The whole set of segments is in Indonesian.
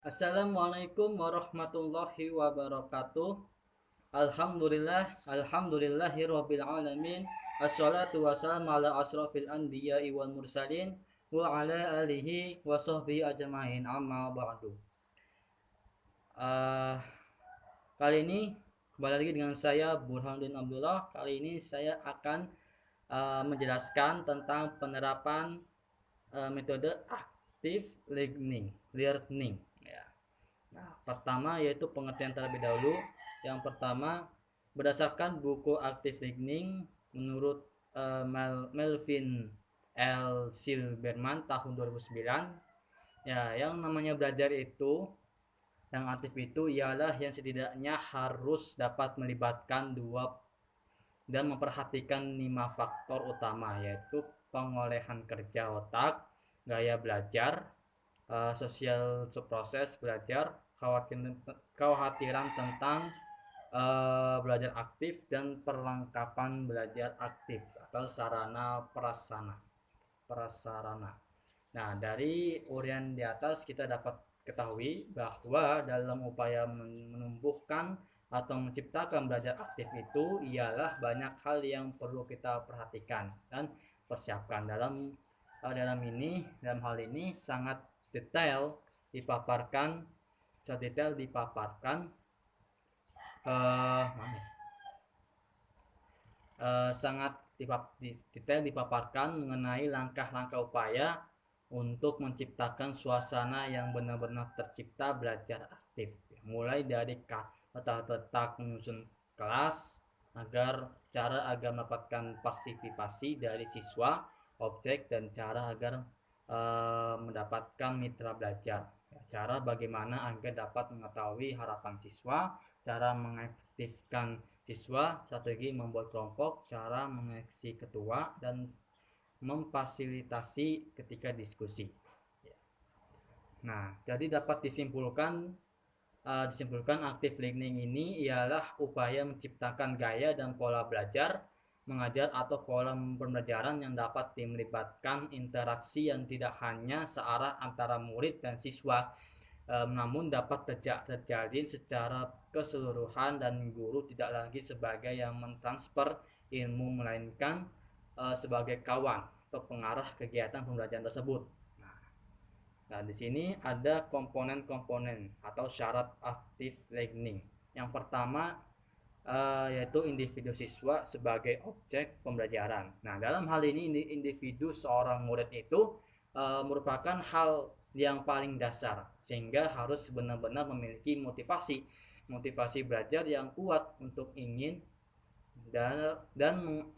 Assalamualaikum warahmatullahi wabarakatuh. Alhamdulillahirabbil alamin. Assalatu wassalamu ala asrofil anbiya'i wal mursalin wa ala alihi wa sahbihi ajmain. Amma ba'du. Uh, Kali ini kembali lagi dengan saya Burhanuddin Abdullah. Kali ini saya akan menjelaskan tentang penerapan metode active learning. Ya. Nah, pertama yaitu pengertian terlebih dahulu. Yang pertama, berdasarkan buku Active Listening menurut Melvin L. Silberman tahun 2009, ya, yang namanya belajar itu, yang aktif itu ialah yang setidaknya harus dapat melibatkan dua dan memperhatikan 5 faktor utama, yaitu pengolehan kerja otak, gaya belajar, sosial proses belajar, kekhawatiran tentang belajar aktif, dan perlengkapan belajar aktif atau sarana prasarana. Nah, dari uraian di atas kita dapat ketahui bahwa dalam upaya menumbuhkan atau menciptakan belajar aktif itu ialah banyak hal yang perlu kita perhatikan dan persiapkan. Dalam hal ini sangat detail dipaparkan mana? Sangat detail dipaparkan mengenai langkah-langkah upaya untuk menciptakan suasana yang benar-benar tercipta belajar aktif, mulai dari letak menyusun kelas, agar mendapatkan partisipasi dari siswa, objek, dan cara agar mendapatkan mitra belajar. Cara bagaimana agar dapat mengetahui harapan siswa, cara mengaktifkan siswa, strategi membuat kelompok, cara mengeksi ketua, dan memfasilitasi ketika diskusi. Nah, jadi dapat disimpulkan active learning ini ialah upaya menciptakan gaya dan pola belajar mengajar atau pola pembelajaran yang dapat melibatkan interaksi yang tidak hanya searah antara murid dan siswa, namun dapat terjadi secara keseluruhan, dan guru tidak lagi sebagai yang mentransfer ilmu, melainkan sebagai kawan atau pengarah kegiatan pembelajaran tersebut. Nah, di sini ada komponen-komponen atau syarat active learning. Yang pertama yaitu individu siswa sebagai objek pembelajaran. Nah, dalam hal ini individu seorang murid itu merupakan hal yang paling dasar, sehingga harus benar-benar memiliki motivasi belajar yang kuat untuk ingin dan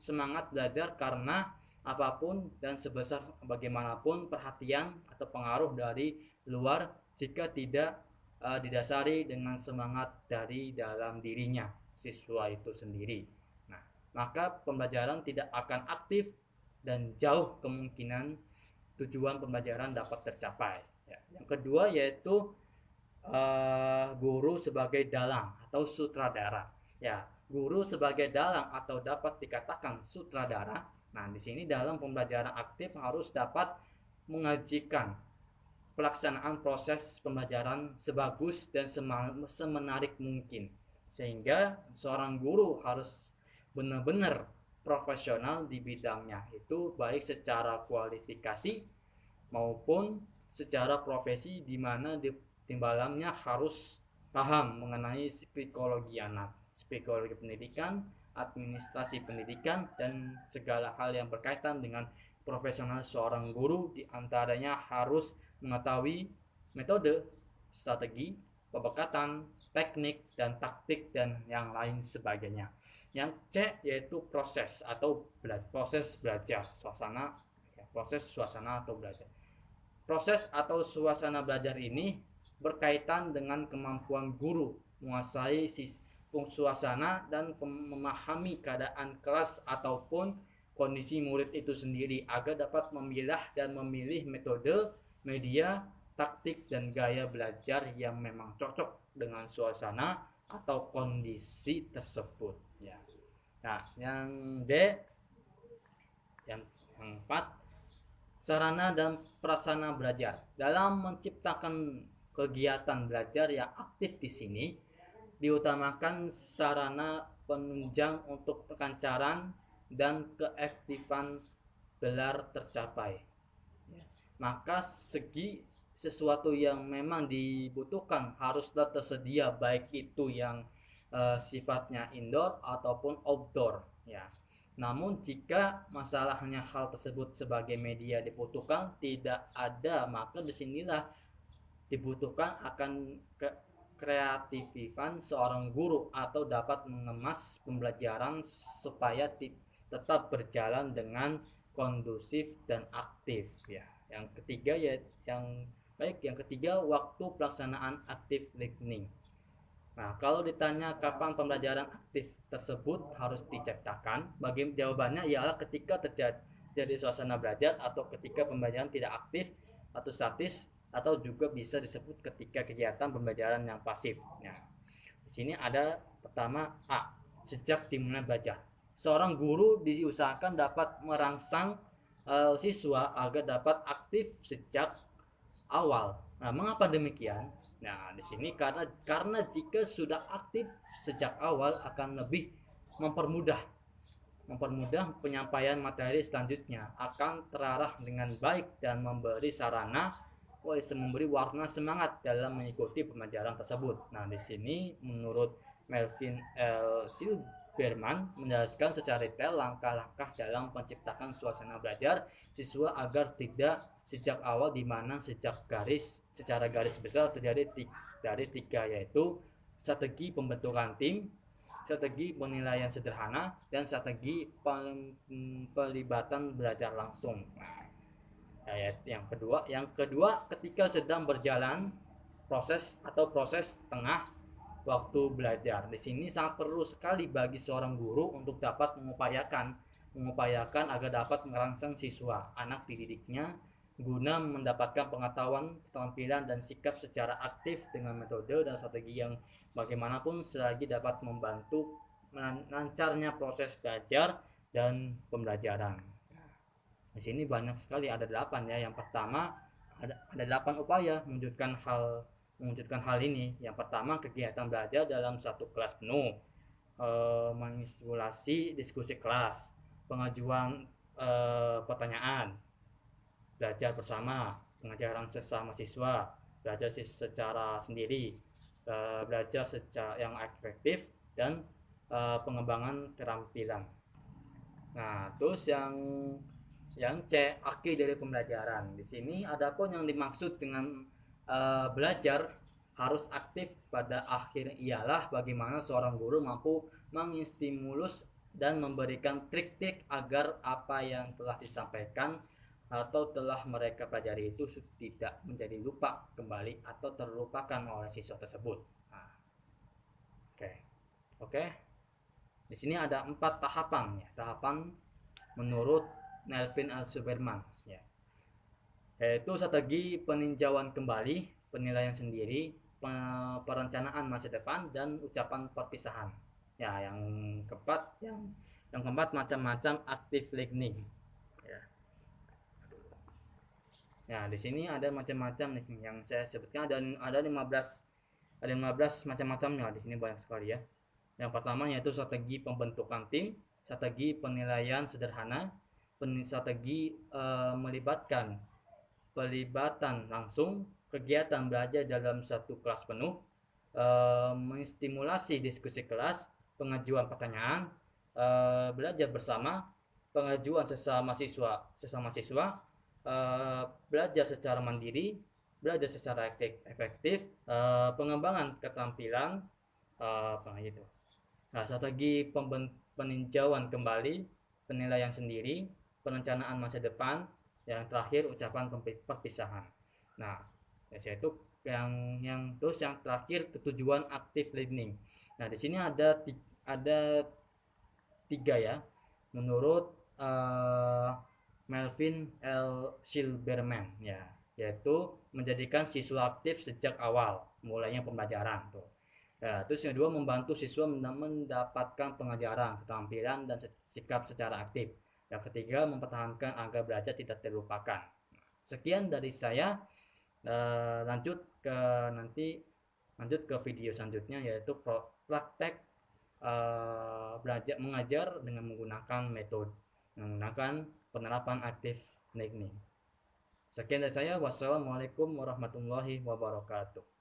semangat belajar, karena apapun dan sebesar bagaimanapun perhatian atau pengaruh dari luar, jika tidak didasari dengan semangat dari dalam dirinya siswa itu sendiri, nah, maka pembelajaran tidak akan aktif dan jauh kemungkinan tujuan pembelajaran dapat tercapai. Ya. Yang kedua yaitu guru sebagai dalang atau sutradara. Ya, guru sebagai dalang atau dapat dikatakan sutradara. Nah, di sini dalam pembelajaran aktif harus dapat mengajikan pelaksanaan proses pembelajaran sebagus dan semenarik mungkin, sehingga seorang guru harus benar-benar profesional di bidangnya itu, baik secara kualifikasi maupun secara profesi, di mana timbalannya harus paham mengenai psikologi anak, psikologi pendidikan, administrasi pendidikan, dan segala hal yang berkaitan dengan profesional seorang guru. Diantaranya harus mengetahui metode, strategi, pembekatan, teknik, dan taktik, dan yang lain sebagainya. Yang C yaitu proses belajar, proses suasana atau belajar. Proses atau suasana belajar ini berkaitan dengan kemampuan guru menguasai suasana dan memahami keadaan kelas ataupun kondisi murid itu sendiri, agar dapat memilah dan memilih metode, media, taktik, dan gaya belajar yang memang cocok dengan suasana atau kondisi tersebut. Ya. Nah, yang D, yang keempat, sarana dan prasarana belajar. Dalam menciptakan kegiatan belajar yang aktif di sini diutamakan sarana penunjang untuk kelancaran dan keaktifan gelar tercapai. Maka segi sesuatu yang memang dibutuhkan haruslah tersedia, baik itu yang sifatnya indoor ataupun outdoor ya. Namun jika masalahnya hal tersebut sebagai media dibutuhkan tidak ada, maka disinilah dibutuhkan akan kreatifan seorang guru atau dapat mengemas pembelajaran supaya tetap berjalan dengan kondusif dan aktif ya. Yang ketiga ya yang ketiga waktu pelaksanaan active learning. Nah, kalau ditanya kapan pembelajaran aktif tersebut harus diciptakan, bagi jawabannya ialah ketika terjadi suasana belajar atau ketika pembelajaran tidak aktif atau statis, atau juga bisa disebut ketika kegiatan pembelajaran yang pasif. Nah, di sini ada pertama A, sejak dimulai belajar. Seorang guru diusahakan dapat merangsang siswa agar dapat aktif sejak awal. Nah, mengapa demikian? Nah, di sini karena jika sudah aktif sejak awal akan lebih mempermudah penyampaian materi selanjutnya, akan terarah dengan baik dan memberi warna semangat dalam mengikuti pembelajaran tersebut. Nah, di sini menurut Melvin L. Silberman menjelaskan secara detail langkah-langkah dalam menciptakan suasana belajar siswa agar tidak sejak awal, di mana secara garis besar terjadi dari tiga, yaitu strategi pembentukan tim, strategi penilaian sederhana, dan strategi pelibatan belajar langsung. Yang kedua ketika sedang berjalan proses tengah waktu belajar. Di sini sangat perlu sekali bagi seorang guru untuk dapat mengupayakan agar dapat merangsang siswa anak didiknya guna mendapatkan pengetahuan, keterampilan, dan sikap secara aktif dengan metode dan strategi yang bagaimanapun selagi dapat membantu lancarnya proses belajar dan pembelajaran. Di sini banyak sekali, ada 8 ya. Yang pertama ada 8 upaya mewujudkan hal ini. Yang pertama, kegiatan belajar dalam satu kelas penuh, menstimulasi diskusi kelas, pengajuan pertanyaan, belajar bersama, pengajaran sesama siswa, belajar secara sendiri, belajar secara yang efektif, dan pengembangan keterampilan. Nah, terus yang C, akhir dari pembelajaran. Di sini adapun yang dimaksud dengan belajar harus aktif pada akhir ialah bagaimana seorang guru mampu menginstimulus dan memberikan trik-trik agar apa yang telah disampaikan atau telah mereka pelajari itu tidak menjadi lupa kembali atau terlupakan oleh siswa tersebut. Nah, oke. Di sini ada 4 tahapan ya. Tahapan menurut Melvin L. Silberman ya. Yaitu strategi peninjauan kembali, penilaian sendiri, perencanaan masa depan, dan ucapan perpisahan. Ya, yang keempat macam-macam active learning. Ya, di sini ada macam-macam nih yang saya sebutkan, ada 15 macam-macamnya. Di sini banyak sekali ya. Yang pertama yaitu strategi pembentukan tim, strategi penilaian sederhana, strategi pelibatan langsung, kegiatan belajar dalam satu kelas penuh, menstimulasi diskusi kelas, pengajuan pertanyaan, belajar bersama, pengajuan sesama siswa, belajar secara mandiri, belajar secara efektif, pengembangan keterampilan, gitu. Nah, strategi peninjauan kembali, penilaian sendiri, perencanaan masa depan, yang terakhir ucapan perpisahan. Nah, yaitu yang terakhir ketujuan active learning. Nah, di sini ada 3 ya, menurut Melvin L. Silberman ya, yaitu menjadikan siswa aktif sejak awal mulainya pembelajaran tuh. Ya, terus yang kedua, membantu siswa mendapatkan pengajaran, keterampilan, dan sikap secara aktif. Yang ketiga, mempertahankan agar belajar tidak terlupakan. Sekian dari saya. Lanjut ke nanti lanjut ke video selanjutnya, yaitu praktek belajar mengajar dengan menggunakan metode menggunakan penerapan aktif teknik. Sekian dari saya. Wassalamualaikum warahmatullahi wabarakatuh.